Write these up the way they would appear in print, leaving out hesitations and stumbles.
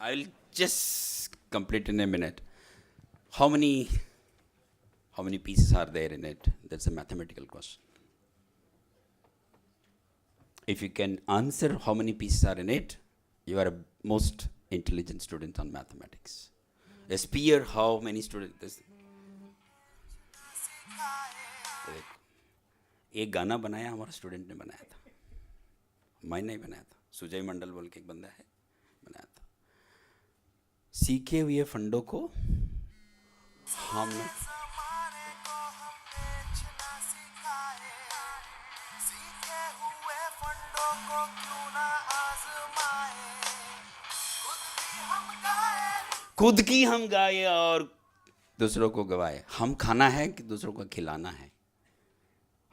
I'll just complete in a minute. How many pieces are there in it? That's a mathematical question. If you can answer how many pieces are in it, you are a most intelligent student on mathematics. A spear, how many students? एक गाना बनाया हमारा student ने बनाया था, मैं नहीं बनाया था, सुजय मंडल बोल के एक बंदा है बनाया था। सीखे हुए फंडों को हम खुद की हम गाए और दूसरों को गवाए। हम खाना है कि दूसरों को खिलाना है,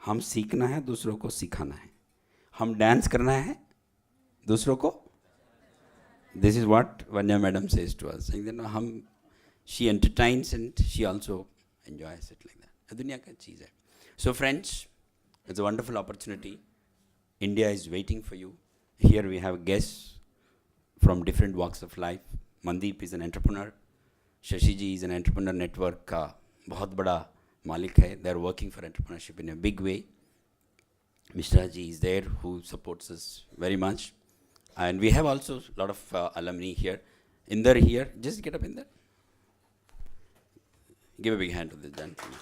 हम सीखना है दूसरों को सिखाना है, हम डांस करना है दूसरों को। This is what Vanya madam says to us, hmm she entertains and she also enjoys it like that. दुनिया का चीज़ है। So friends, it's a wonderful opportunity. India is waiting for you. Here we have guests from different walks of life. Mandeep is an entrepreneur. Shashi ji is an entrepreneur network का बहुत बड़ा मालिक है. They are working for entrepreneurship in a big way. Mishra ji is there who supports us very much. And we have also a lot of alumni here. Inder here. Just get up, Inder. Give a big hand to this gentleman.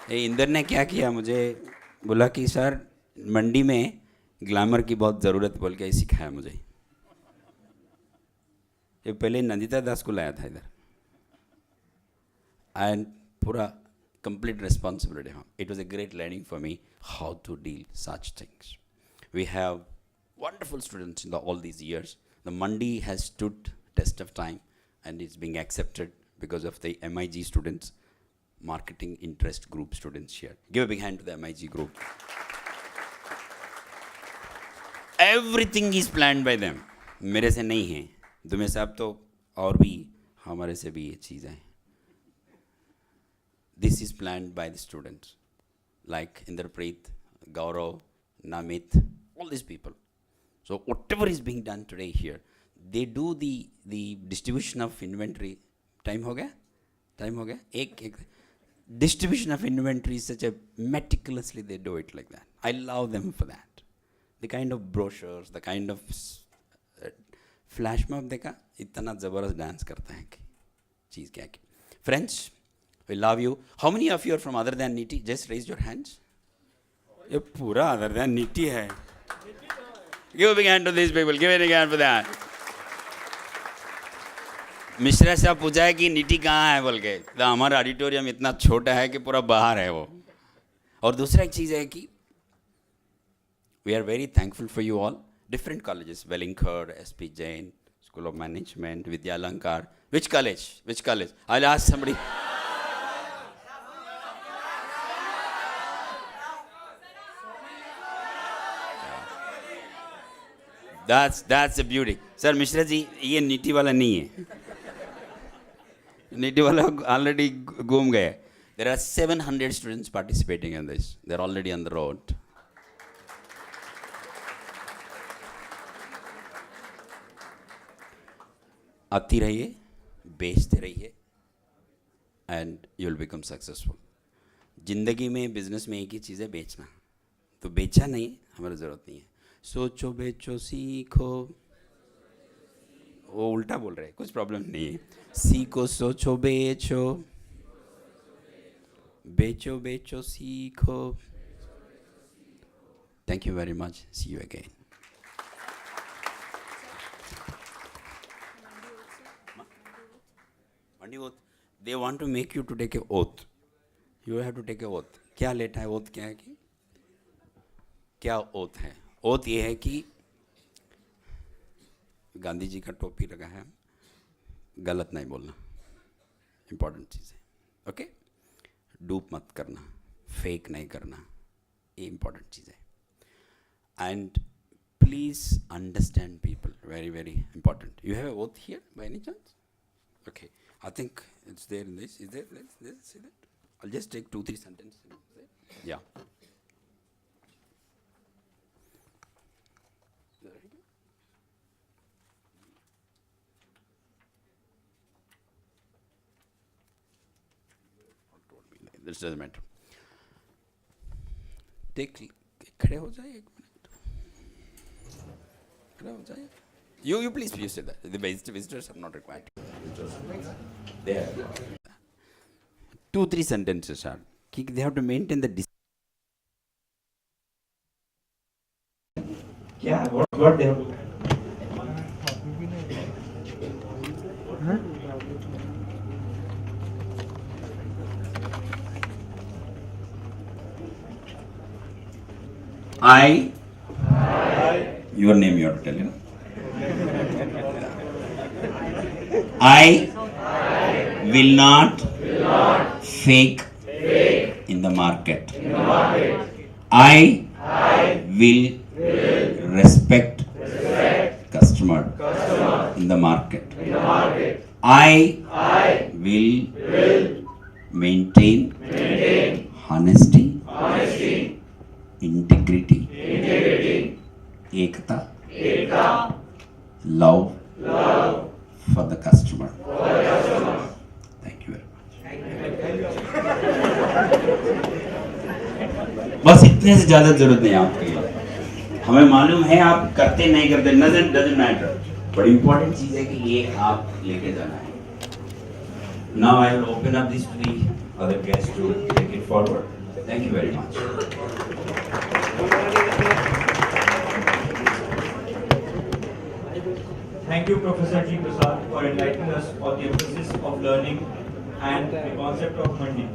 Inder ने क्या किया, मुझे बोला कि sir मंडी में glamour की बहुत ज़रूरत बोल के सिखाया मुझे। ये पहले नंदिता दास को लाया था इधर, एंड पूरा कंप्लीट रिस्पॉन्सिबिलिटी। हाँ, it was a great learning for me how to deal such things. We have wonderful students in all these years. The Mandi has stood test of time and is being accepted because of the MIG students, marketing interest group students here. Give a big hand to the MIG group. Everything is planned by them. मेरे से नहीं है, दुमे साहब तो और भी हमारे से भी ये चीज़ें हैं. This is planned by the students, like Inderpreet, Gaurav, Namit, all these people. So whatever is being done today here, they do the distribution of inventory. Time हो गया? Time हो गया? एक distribution of inventory is such a meticulously they do it like that. I love them for that. The kind of brochures, the kind of flash mob देखा, इतना ज़बरदस्त dance करता है कि चीज़ क्या की. Friends, we love you. How many of you are from other than Niti? Just raise your hands. ये पूरा other than Niti है. Give a big hand to these people. Give a big hand for that. Mishra साहब पूछा है कि नीति कहाँ है बोल के, तो हमारा ऑडिटोरियम इतना छोटा है कि पूरा बाहर है वो. और दूसरा एक चीज़ है कि we are very thankful for you all. Different colleges, Wellingsford, SP Jain, School of Management, Vidyalankar. Which college? Which college? I'll ask somebody. That's the beauty. Sir, Mishra ji, ये नीति वाला नहीं है. नीति वाला already घूम गए. There are 700 students participating in this. They're already on the road. आती रहिए, बेचते रहिए, and you'll become successful. जिंदगी में बिजनेस में एक ही चीज़ है, बेचना. तो बेचा नहीं, हमारी ज़रूरत नहीं है. सोचो बेचो सीखो, वो उल्टा बोल रहे हैं, कुछ प्रॉब्लम नहीं है. सीखो सोचो बेचो, बेचो बेचो सीखो. Thank you very much. See you again. They want to make you to take an oath. You have to take an oath. क्या लेटा है oath? क्या है कि क्या oath है? oath ये है कि गांधी जी का टोपी लगा है, गलत नहीं बोलना, इम्पॉर्टेंट चीज़ है. ओके, डूप मत करना, फेक नहीं करना, ये इम्पॉर्टेंट चीज़ है. And please understand people, very very important. You have a oath here by any chance? Okay, I think it's there in this. Is there? Let's see that. I'll just take 2-3 sentences. Yeah. This doesn't matter. Take, खड़े हो जाइए एक minute, खड़े हो जाइए. You please say that. The visitors are not required. They have 2-3 sentences are. They have to maintain the. Yeah, what they have to. I. Your name you have to tell you. I will not fake in the market. I will respect customer in the market. I will maintain honesty, integrity, ekta, love for the customer. Thank you very much. बस इतने से ज्यादा जरूरत नहीं आपकी. हमें मालूम है आप करते नहीं करते, डजंट मैटर, बट इंपॉर्टेंट चीज है कि ये आप लेके जाना है. Now I will open up this to the other guests to take it forward. Thank you very much. Thank you, Professor G. Prasad, for enlightening us on the emphasis of learning and the concept of Mandi.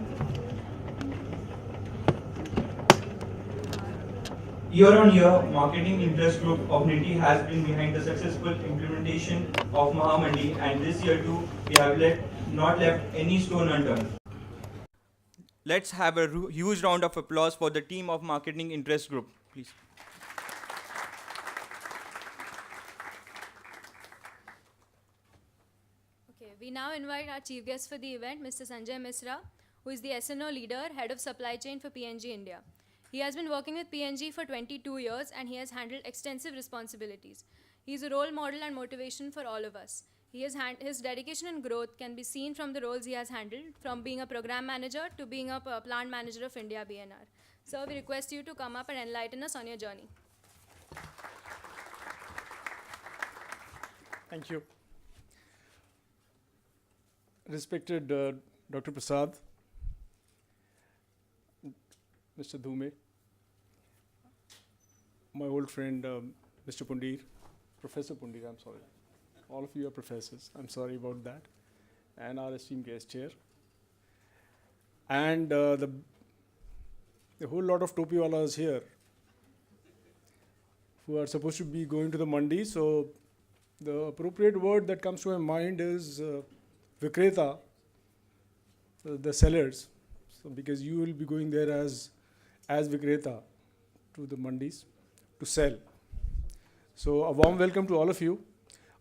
Year on year, Marketing Interest Group of NITI has been behind the successful implementation of Mahamandi, and this year too, we have not left any stone unturned. Let's have a huge round of applause for the team of Marketing Interest Group, please. Okay, we now invite our chief guest for the event, Mr. Sanjay Misra, who is the SNO leader, head of supply chain for P&G India. He has been working with P&G for 22 years and he has handled extensive responsibilities. He is a role model and motivation for all of us. His dedication and growth can be seen from the roles he has handled, from being a program manager to being a plant manager of India BNR. Sir, we request you to come up and enlighten us on your journey. Thank you. Respected Dr. Prasad, Mr. Dhume, my old friend Mr. Pundir, Professor Pundir, I'm sorry. All of you are professors, I'm sorry about that. And our esteemed guest chair. And the whole lot of topiwalas here who are supposed to be going to the mandi. So the appropriate word that comes to my mind is Vikreta, the sellers. So because you will be going there as Vikreta to the mandis to sell. So a warm welcome to all of you.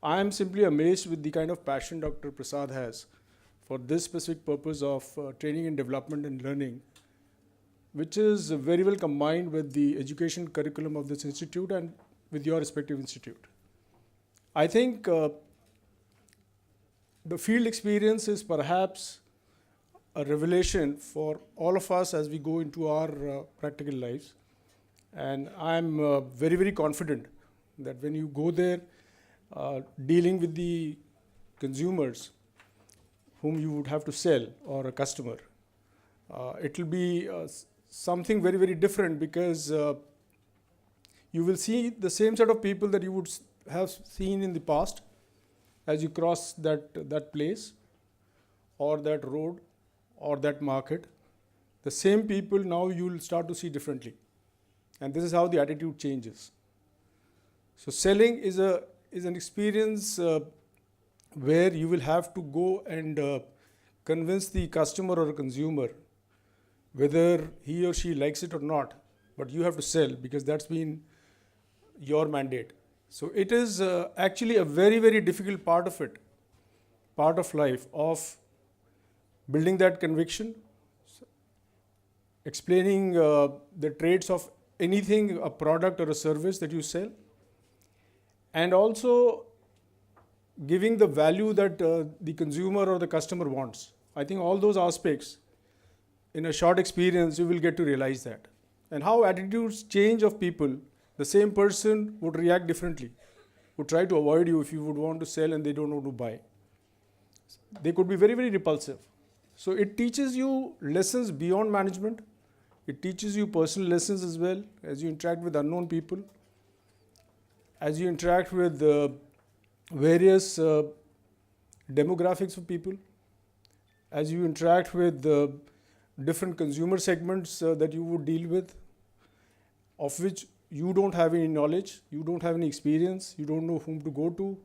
I am simply amazed with the kind of passion Dr. Prasad has for this specific purpose of training and development and learning, which is very well combined with the education curriculum of this institute and with your respective institute. I think the field experience is perhaps a revelation for all of us as we go into our practical lives. And I'm very, very confident that when you go there, dealing with the consumers whom you would have to sell or a customer, it will be something very, very different because you will see the same set of people that you would have seen in the past as you cross that place or that road or that market. The same people now you will start to see differently. And this is how the attitude changes. So selling is an experience where you will have to go and convince the customer or consumer whether he or she likes it or not, but you have to sell because that's been your mandate. So it is actually a very, very difficult part of it, part of life, of building that conviction, explaining the traits of anything, a product or a service that you sell, and also giving the value that the consumer or the customer wants. I think all those aspects in a short experience, you will get to realize that. And how attitudes change of people, the same person would react differently, would try to avoid you if you would want to sell and they don't know to buy. They could be very, very repulsive. So it teaches you lessons beyond management. It teaches you personal lessons as well as you interact with unknown people, as you interact with various demographics of people, as you interact with different consumer segments that you would deal with, of which you don't have any knowledge, you don't have any experience, you don't know whom to go to.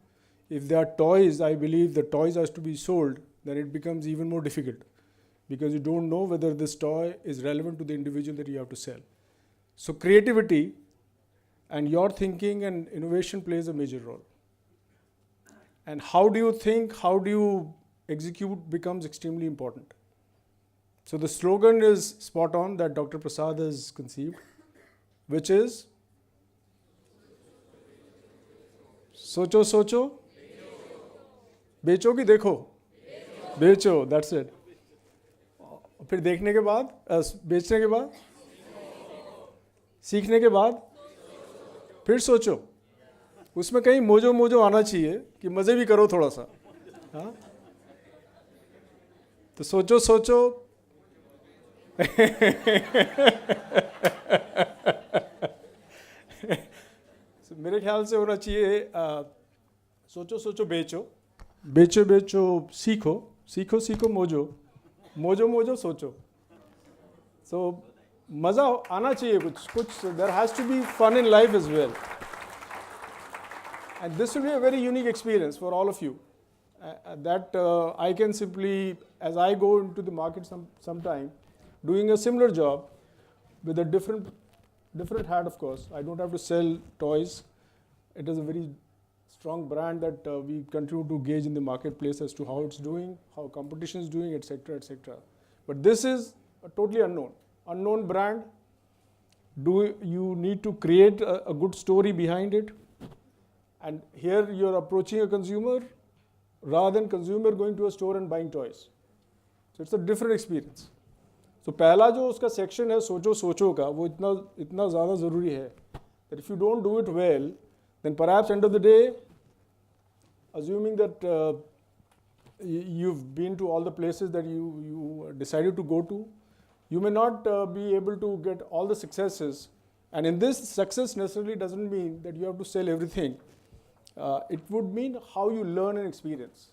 If there are toys, I believe the toys has to be sold, then it becomes even more difficult because you don't know whether this toy is relevant to the individual that you have to sell. So creativity and your thinking and innovation plays a major role. And how do you think, how do you execute becomes extremely important. So the slogan is spot on that Dr. Prasad has conceived, which is सोचो सोचो बेचो कि देखो बेचो, that's it. फिर देखने के बाद बेचने के बाद सीखने के बाद फिर सोचो. उसमें कहीं मोजो मोजो आना चाहिए कि मज़े भी करो थोड़ा सा. हाँ, तो सोचो सोचो मेरे ख्याल से होना चाहिए सोचो सोचो बेचो, बेचो बेचो सीखो, सीखो सीखो मोजो, मोजो मोजो सोचो. सो मज़ा आना चाहिए कुछ कुछ. There has to be fun in life as well. And this will be a very unique experience for all of you. That I can simply, as I go into the market sometime, doing a similar job with a different hat, of course. I don't have to sell toys. It is a very strong brand that we continue to gauge in the marketplace as to how it's doing, how competition is doing, etc., etc. But this is a totally unknown brand. You need to create a good story behind it. And here you're approaching a consumer rather than consumer going to a store and buying toys. So it's a different experience. So पहला जो उसका section है सोचो सोचो का, वो इतना ज़्यादा ज़रूरी है that if you don't do it well, then perhaps end of the day, assuming that you've been to all the places that you decided to go to, you may not be able to get all the successes. And in this, success necessarily doesn't mean that you have to sell everything. It would mean how you learn and experience.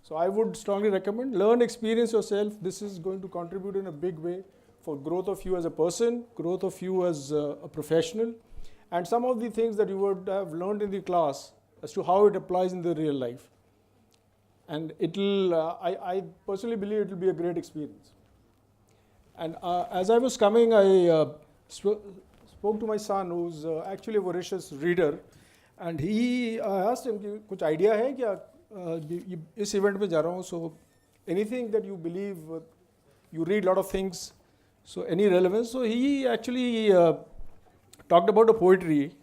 So I would strongly recommend learn, experience yourself. This is going to contribute in a big way for growth of you as a person, growth of you as a professional, and some of the things that you would have learned in the class as to how it applies in the real life. And it'll, I personally believe it will be a great experience. And as I was coming, I spoke to my son, who's actually a voracious reader. And I asked him, कुछ idea है क्या इस event में जा रहा हूँ, so anything that you believe, you read a lot of things, so any relevance? So he actually talked about a poetry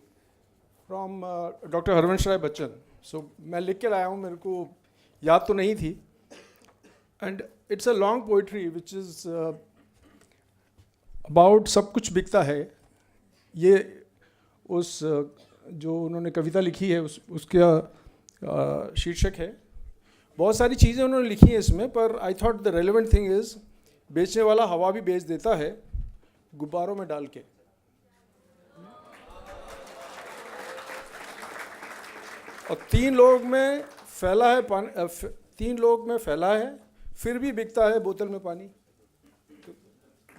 from Dr. Harvansh Rai Bachchan. So मैं लिख के लाया हूँ, मेरे को याद तो नहीं थी. And it's a long poetry which is about सब कुछ बिकता है. ये उस जो उन्होंने कविता लिखी है उसका शीर्षक है. बहुत सारी चीज़ें उन्होंने लिखी हैं इसमें, पर I thought the relevant thing is बेचने वाला हवा भी बेच देता है गुब्बारों में डाल के. और तीन लोग में फैला है फिर भी बिकता है बोतल में पानी. तो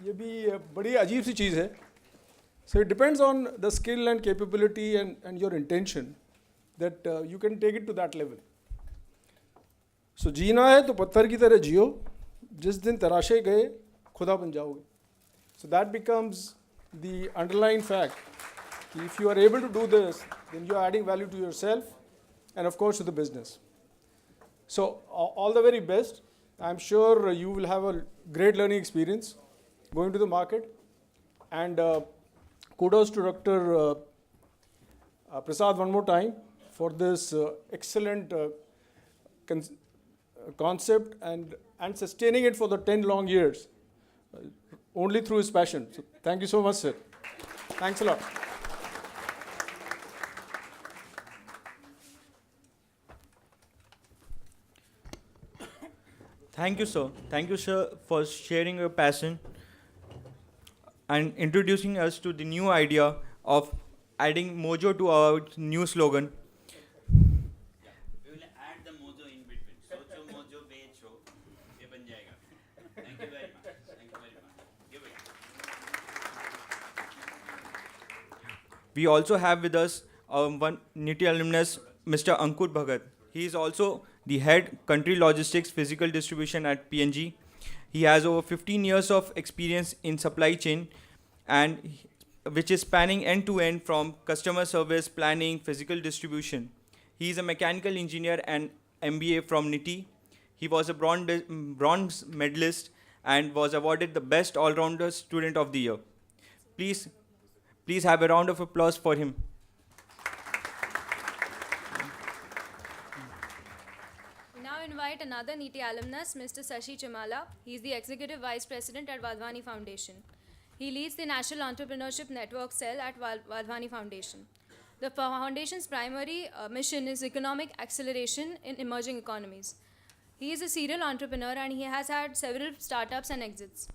ये भी बड़ी अजीब सी चीज़ है. So it depends on the skill and capability and your intention that you can take it to that level. So जीना है तो पत्थर की तरह जियो, जिस दिन तराशे गए खुदा बन जाओगे. So that becomes the underlying fact. If you are able to do this, then you are adding value to yourself and of course to the business. So all the very best. I'm sure you will have a great learning experience going to the market, and kudos to Dr. Prasad one more time for this excellent concept and sustaining it for the 10 long years. only through his passion. So thank you so much, sir. Thanks a lot. Thank you, sir. Thank you, sir, for sharing your passion and introducing us to the new idea of adding mojo to our new slogan. We will add the mojo in between. Socho mojo becho. ये बन जाएगा. Thank you very much. Thank you very much. Give it. We also have with us one NITI alumnus, Mr. Ankur Bhagat. He is also the head country logistics physical distribution at PNG. He has over 15 years of experience in supply chain and which is spanning end to end from customer service, planning, physical distribution. He is a mechanical engineer and MBA from NITI. He was a bronze medalist and was awarded the best all-rounder student of the year. Please have a round of applause for him. We now invite another NITI alumnus, Mr. Sashi Chimala. He is the Executive Vice President at Wadhwani Foundation. He leads the National Entrepreneurship Network Cell at Wadhwani Foundation. The foundation's primary mission is economic acceleration in emerging economies. He is a serial entrepreneur and he has had several startups and exits.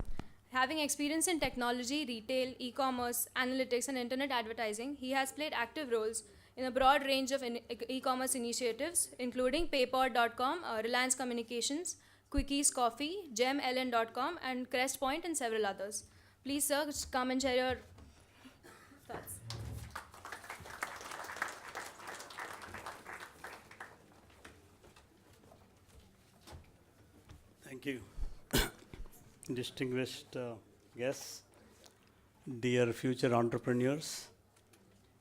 Having experience in technology, retail, e-commerce, analytics, and internet advertising, he has played active roles in a broad range of e-commerce initiatives, including Paypod.com, Reliance Communications, Quickies Coffee, GemLN.com, and CrestPoint, and several others. Please, sir, come and share your thoughts. Thank you. Distinguished guests, dear future entrepreneurs,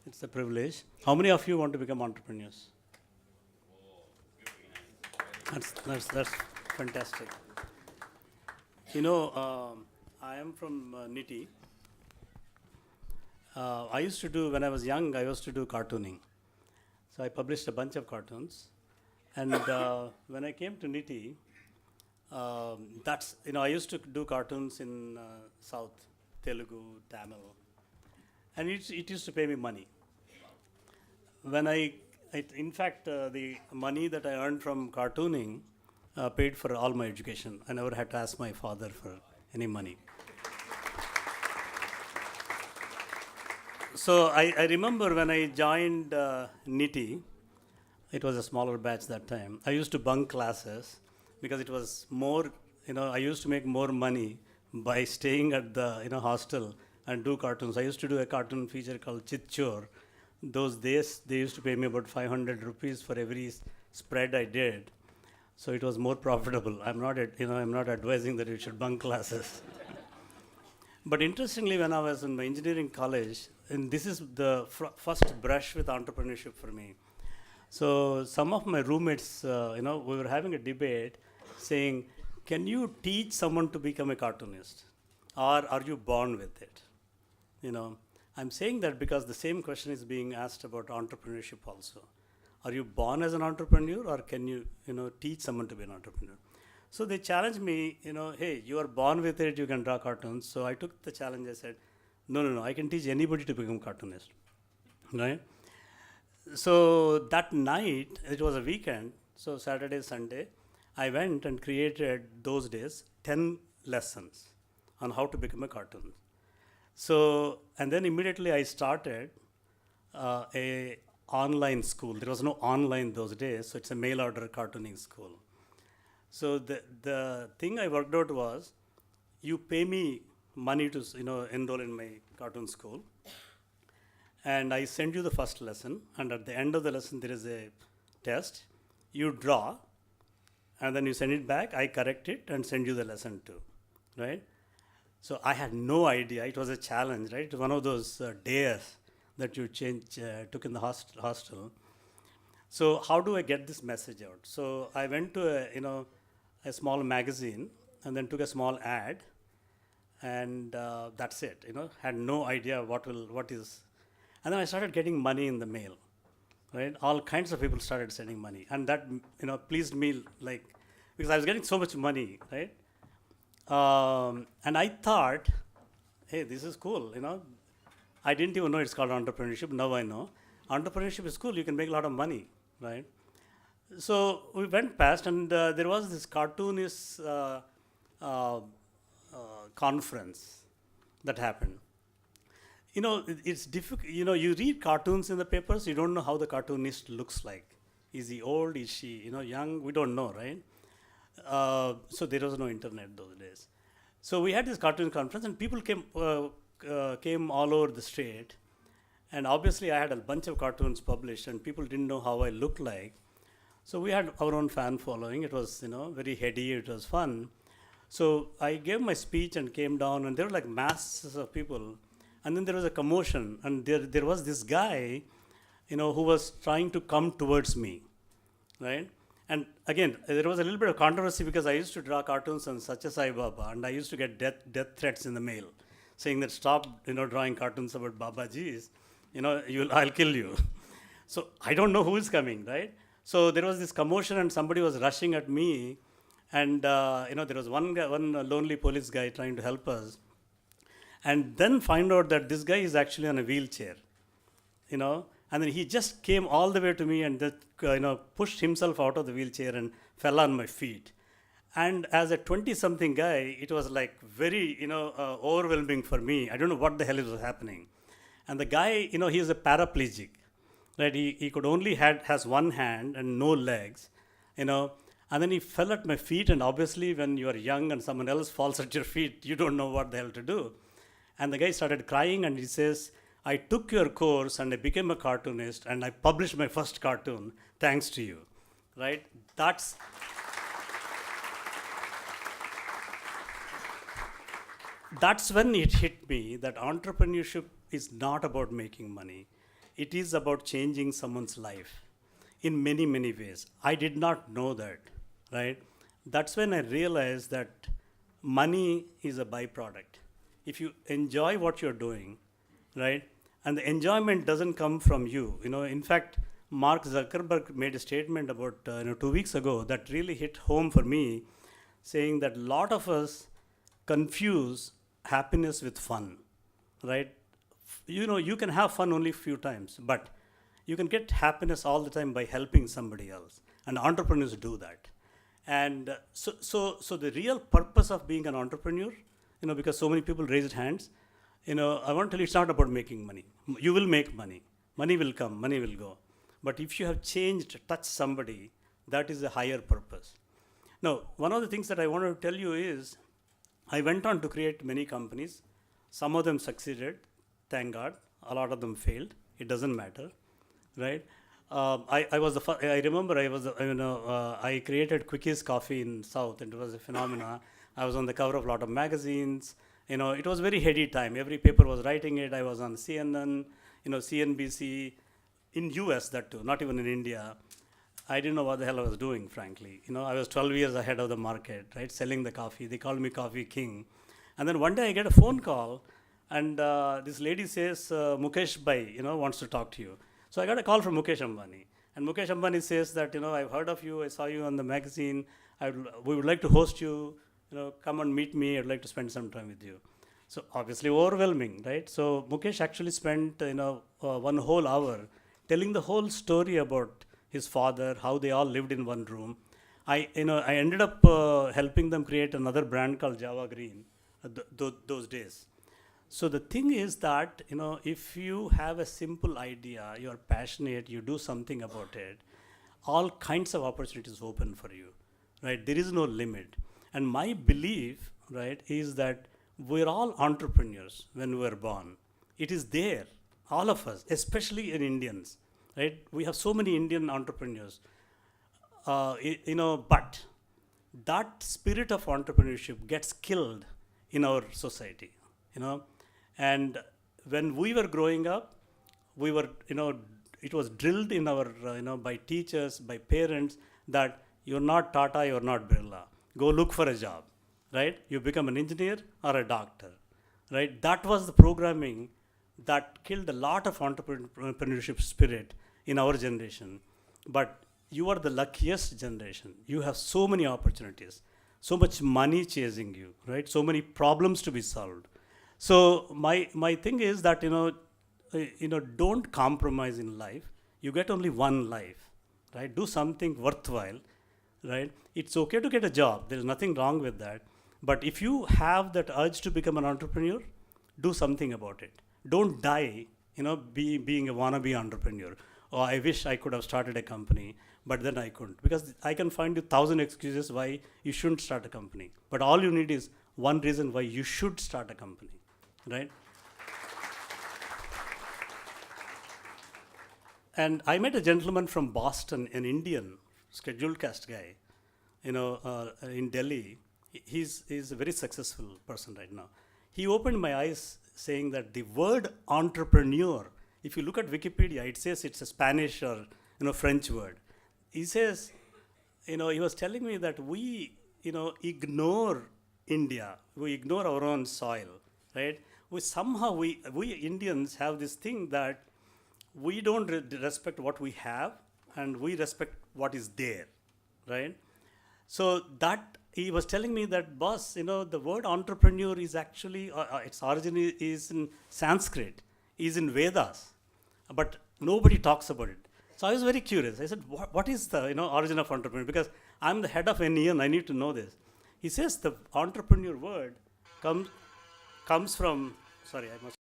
it's a privilege. How many of you want to become entrepreneurs? That's fantastic. You know, I am from NITI. I used to do, when I was young, I used to do cartooning. So I published a bunch of cartoons. And when I came to NITI, I used to do cartoons in South, Telugu, Tamil. And it used to pay me money. When in fact, the money that I earned from cartooning paid for all my education. I never had to ask my father for any money. So I remember when I joined NITI, it was a smaller batch that time. I used to bunk classes because it was more, I used to make more money by staying at the hostel and do cartoons. I used to do a cartoon feature called Chitchor. Those days, they used to pay me about 500 rupees for every spread I did. So it was more profitable. I'm not advising that you should bunk classes. But interestingly, when I was in my engineering college, and this is the first brush with entrepreneurship for me. So some of my roommates, we were having a debate saying, can you teach someone to become a cartoonist? Or are you born with it? I'm saying that because the same question is being asked about entrepreneurship also. Are you born as an entrepreneur or can you, teach someone to be an entrepreneur? So they challenged me, hey, you are born with it, you can draw cartoons. So I took the challenge, I said, no, I can teach anybody to become a cartoonist, right? So that night, it was a weekend, so Saturday, Sunday, I went and created those days 10 lessons on how to become a cartoonist. So, and then immediately I started a online school. There was no online those days, so it's a mail order cartooning school. So the thing I worked out was, you pay me money to enroll in my cartoon school, and I send you the first lesson, and at the end of the lesson there is a test. You draw, and then you send it back, I correct it and send you the lesson too, right? So I had no idea. It was a challenge, right? One of those days that you took in the hostel. So how do I get this message out? So I went to a small magazine and then took a small ad, and that's it. Had no idea what is, and then I started getting money in the mail, right? All kinds of people started sending money, and that pleased me, because I was getting so much money, right? And I thought hey, this is cool, you know. I didn't even know it's called entrepreneurship. Now I know. Entrepreneurship is cool. You can make a lot of money, right? So we went past, and there was this cartoonist conference that happened. You know, it's difficult. You know, you read cartoons in the papers, you don't know how the cartoonist looks like. Is he old? Is she, you know, young? We don't know, right? So there was no internet those days. So we had this cartoon conference, and people came all over the state. And obviously, I had a bunch of cartoons published, and people didn't know how I looked like. So we had our own fan following. It was, you know, very heady. It was fun. So I gave my speech and came down, and there were like masses of people. And then there was a commotion, and there was this guy, you know, who was trying to come towards me, right? And again, there was a little bit of controversy because I used to draw cartoons on Satya Sai Baba, and I used to get death threats in the mail, saying that stop, you know, drawing cartoons about Babajis, you know, I'll kill you. So I don't know who is coming, right? So there was this commotion, and somebody was rushing at me, and you know, there was one lonely police guy trying to help us. And then find out that this guy is actually on a wheelchair, you know, and then he just came all the way to me and just, you know, pushed himself out of the wheelchair and fell on my feet. And as a 20-something guy, it was like very, you know, overwhelming for me. I don't know what the hell was happening. And the guy, you know, he is a paraplegic, right? He could only has one hand and no legs, you know. And then he fell at my feet, and obviously when you are young and someone else falls at your feet, you don't know what the hell to do. And the guy started crying, and he says, I took your course and I became a cartoonist, and I published my first cartoon thanks to you, right? That's when it hit me that entrepreneurship is not about making money. It is about changing someone's life in many, many ways. I did not know that, right? That's when I realized that money is a byproduct. If you enjoy what you're doing, right, and the enjoyment doesn't come from you, you know, in fact, Mark Zuckerberg made a statement about 2 weeks ago that really hit home for me, saying that a lot of us confuse happiness with fun, right? You know, you can have fun only a few times, but you can get happiness all the time by helping somebody else, and entrepreneurs do that. And so the real purpose of being an entrepreneur, you know, because so many people raised hands, you know, I want to tell you, it's not about making money. You will make money. Money will come, money will go. But if you have changed, touched somebody, that is a higher purpose. Now, one of the things that I want to tell you is, I went on to create many companies. Some of them succeeded, thank God. A lot of them failed. It doesn't matter, right? I was the first. I remember I created Quickies Coffee in South, and it was a phenomenon. I was on the cover of a lot of magazines. You know, it was very heady time. Every paper was writing it. I was on CNN, you know, CNBC, in US that too, not even in India. I didn't know what the hell I was doing, frankly. You know, I was 12 years ahead of the market, right, selling the coffee. They called me Coffee King. And then one day I get a phone call, and this lady says, Mukesh Bhai, you know, wants to talk to you. So I got a call from Mukesh Ambani. And Mukesh Ambani says that, you know, I've heard of you. I saw you on the magazine. We would like to host you. You know, come and meet me. I'd like to spend some time with you. So obviously overwhelming, right? So Mukesh actually spent, one whole hour telling the whole story about his father, how they all lived in one room. I ended up helping them create another brand called Java Green those days. So the thing is that, you know, if you have a simple idea, you're passionate, you do something about it, all kinds of opportunities open for you, right? There is no limit. And my belief, right, is that we're all entrepreneurs when we were born. It is there, all of us, especially in Indians, right? We have so many Indian entrepreneurs, but that spirit of entrepreneurship gets killed in our society, you know. And when we were growing up, we were, it was drilled in our, by teachers, by parents, that you're not Tata, you're not Birla. Go look for a job, right? You become an engineer or a doctor, right? That was the programming that killed a lot of entrepreneurship spirit in our generation. But you are the luckiest generation. You have so many opportunities, so much money chasing you, right? So many problems to be solved. So my thing is that don't compromise in life. You get only one life, right? Do something worthwhile, right? It's okay to get a job. There is nothing wrong with that. But if you have that urge to become an entrepreneur, do something about it. Don't die, being a wannabe entrepreneur. Or I wish I could have started a company, but then I couldn't. Because I can find you 1,000 excuses why you shouldn't start a company. But all you need is one reason why you should start a company, right? And I met a gentleman from Boston, an Indian scheduled caste guy, in Delhi. He's a very successful person right now. He opened my eyes saying that the word entrepreneur, if you look at Wikipedia, it says it's a Spanish or French word. He says, he was telling me that we, ignore India, we ignore our own soil, right? We Indians have this thing that we don't respect what we have, and we respect what is there, right? So that he was telling me that, boss, the word entrepreneur is actually, its origin is in Sanskrit, is in Vedas, but nobody talks about it. So I was very curious. I said, what is the origin of entrepreneur? Because I'm the head of NE and I need to know this. He says the entrepreneur word comes from, sorry, I must